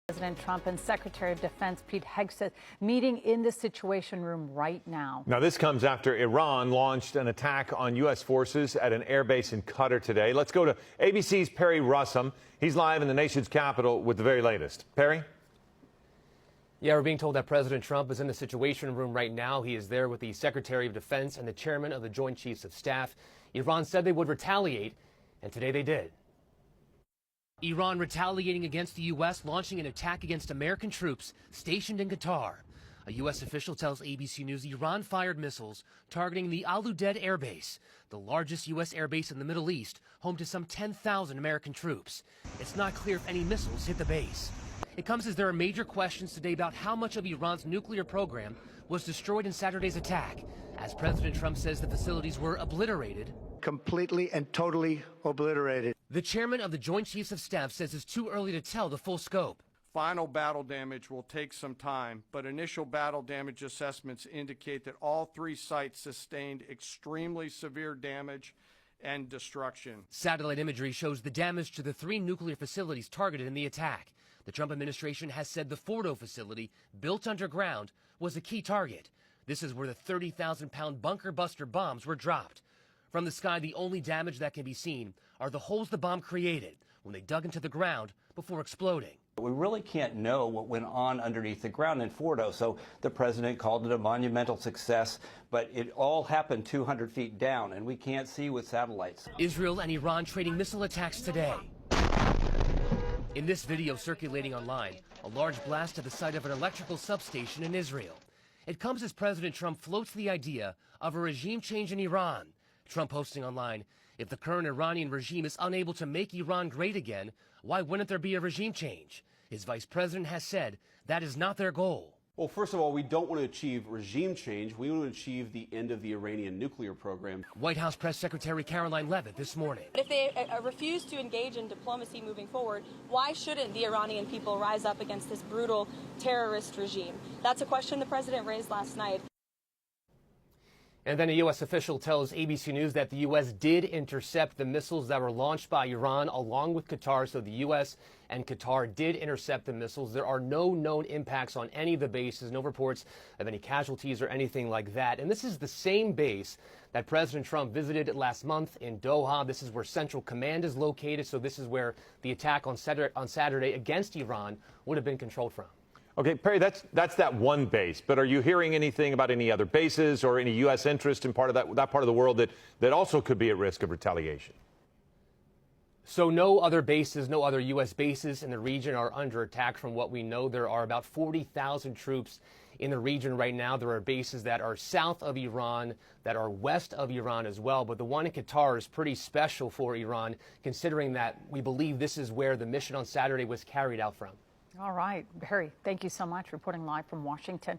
President Trump and Secretary of Defense Pete Hegseth meeting in the Situation Room right now. Now, this comes after Iran launched an attack on U.S. forces at an airbase in Qatar today. Let's go to ABC's Perry Russom. He's live in the nation's capital with the very latest. Perry? Yeah, we're being told that President Trump is in the Situation Room right now. He is there with the Secretary of Defense and the Chairman of the Joint Chiefs of Staff. Iran said they would retaliate, and today they did. Iran retaliating against the U.S., launching an attack against American troops stationed in Qatar. A U.S. official tells ABC News Iran fired missiles targeting the Al Udeid Air Base, the largest U.S. air base in the Middle East, home to some 10,000 American troops. It's not clear if any missiles hit the base. It comes as there are major questions today about how much of Iran's nuclear program was destroyed in Saturday's attack, as President Trump says the facilities were obliterated. Completely and totally obliterated. The chairman of the Joint Chiefs of Staff says it's too early to tell the full scope. Final battle damage will take some time, but initial battle damage assessments indicate that all three sites sustained extremely severe damage and destruction. Satellite imagery shows the damage to the three nuclear facilities targeted in the attack. The Trump administration has said the Fordo facility, built underground, was a key target. This is where the 30,000-pound bunker buster bombs were dropped. From the sky, the only damage that can be seen are the holes the bomb created when they dug into the ground before exploding. We really can't know what went on underneath the ground in Fordo, so the president called it a monumental success, but it all happened 200 feet down, and we can't see with satellites. Israel and Iran trading missile attacks today. In this video circulating online, a large blast at the site of an electrical substation in Israel. It comes as President Trump floats the idea of a regime change in Iran. Trump posting online, if the current Iranian regime is unable to make Iran great again, why wouldn't there be a regime change? His vice president has said that is not their goal. Well, first of all, we don't want to achieve regime change. We want to achieve the end of the Iranian nuclear program. White House Press Secretary Caroline Leavitt this morning. If they refuse to engage in diplomacy moving forward, why shouldn't the Iranian people rise up against this brutal terrorist regime? That's a question the president raised last night. And then a U.S. official tells ABC News that the U.S. did intercept the missiles that were launched by Iran along with Qatar. So the U.S. and Qatar did intercept the missiles. There are no known impacts on any of the bases, no reports of any casualties or anything like that. And this is the same base that President Trump visited last month in Doha. This is where Central Command is located. So this is where the attack on Saturday against Iran would have been controlled from. Okay, Perry, that's that one base. But are you hearing anything about any other bases or any U.S. interest in part of that part of the world that also could be at risk of retaliation? So no other bases, no other U.S. bases in the region are under attack. From what we know, there are about 40,000 troops in the region right now. There are bases that are south of Iran, that are west of Iran as well. But the one in Qatar is pretty special for Iran, considering that we believe this is where the mission on Saturday was carried out from. All right, Barry, thank you so much for reporting live from Washington.